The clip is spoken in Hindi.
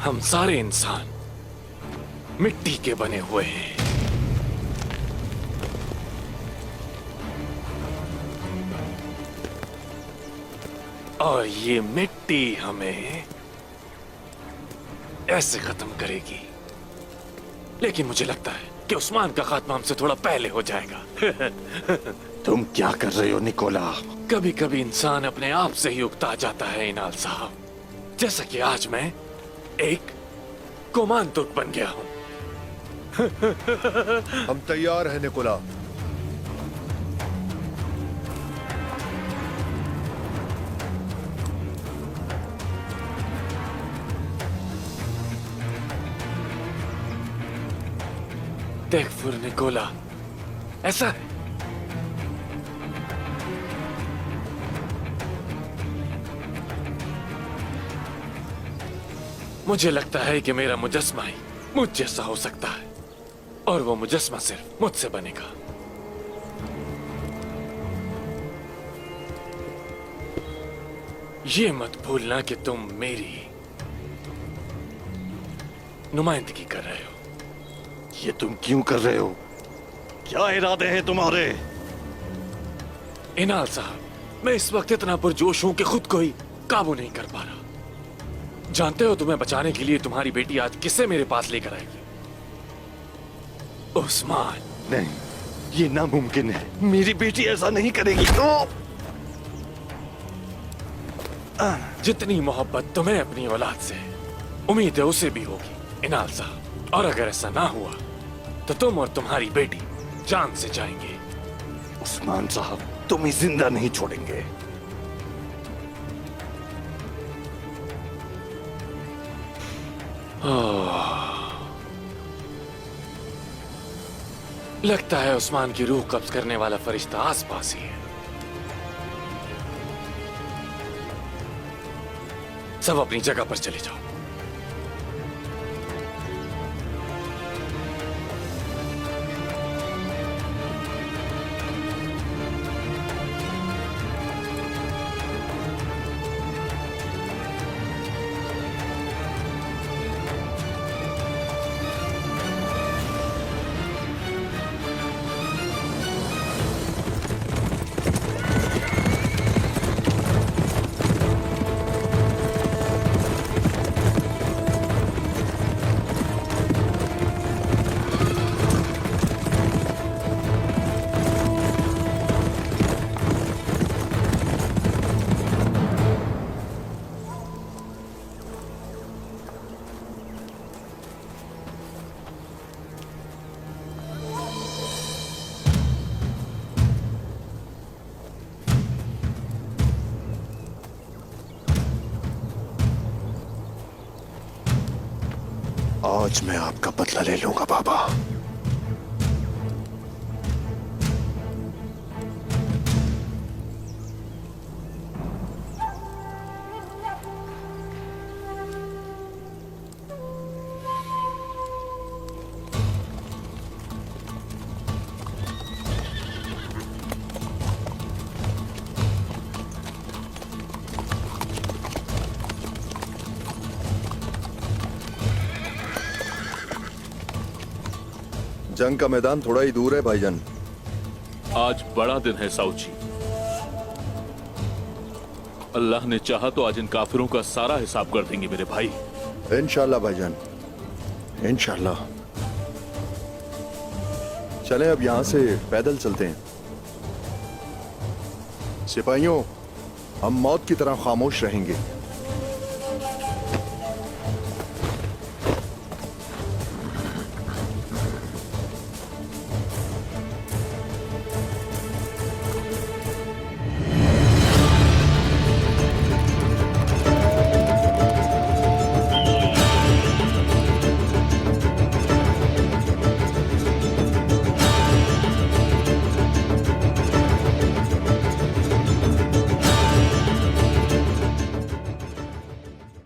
हम सारे इंसान मिट्टी के बने हुए हैं। और ये मिट्टी हमें ऐसे खत्म करेगी। लेकिन मुझे लगता है कि उस्मान का खात्मा हमसे थोड़ा पहले हो जाएगा। तुम क्या कर रहे हो निकोला? कभी कभी इंसान अपने आप से ही उकता जाता है इनाल साहब, जैसा कि आज मैं एक कोमान तुर्क बन गया हूं। हम तैयार हैं निकोला। तेगफुर निकोला, ऐसा है? मुझे लगता है कि मेरा मुजस्मा ही मुझ जैसा हो सकता है, और वो मुजस्मा सिर्फ मुझसे बनेगा। ये मत भूलना कि तुम मेरी नुमाइंदगी कर रहे हो। ये तुम क्यों कर रहे हो? क्या इरादे हैं तुम्हारे? इनाल साहब, मैं इस वक्त इतना पुरजोश हूं कि खुद को ही काबू नहीं कर पा रहा। जानते हो, तुम्हें बचाने के लिए तुम्हारी बेटी आज किसे मेरे पास लेकर आएगी? उस्मान। नहीं, ये नामुमकिन है। मेरी बेटी ऐसा नहीं करेगी। जितनी मोहब्बत तुम्हें अपनी औलाद से उम्मीद है, उसे भी होगी इनाल साहब। और अगर ऐसा ना हुआ तो तुम और तुम्हारी बेटी जान से जाएंगे। उस्मान साहब, तुम्हें जिंदा नहीं छोड़ेंगे। लगता है उस्मान की रूह कब्ज करने वाला फरिश्ता आसपास ही है। सब अपनी जगह पर चले जाओ। आज मैं आपका बदला ले लूंगा बाबा। जंग का मैदान थोड़ा ही दूर है भाईजान। आज बड़ा दिन है साउची। अल्लाह ने चाहा तो आज इन काफिरों का सारा हिसाब कर देंगे मेरे भाई। इंशाल्लाह भाईजान, इंशाल्लाह। चलें अब यहां से पैदल चलते हैं। सिपाहियों, हम मौत की तरह खामोश रहेंगे।